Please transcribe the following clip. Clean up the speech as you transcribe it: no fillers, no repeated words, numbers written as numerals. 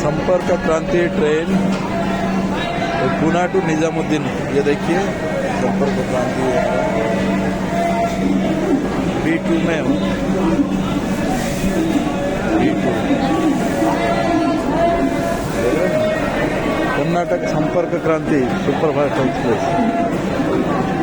संपर्क क्रांति train Poona to Nizamuddin. ये देखिए संपर्क क्रांति B2 में B2 कर्नाटक संपर्क क्रांति सुपरफास्ट एक्सप्रेस।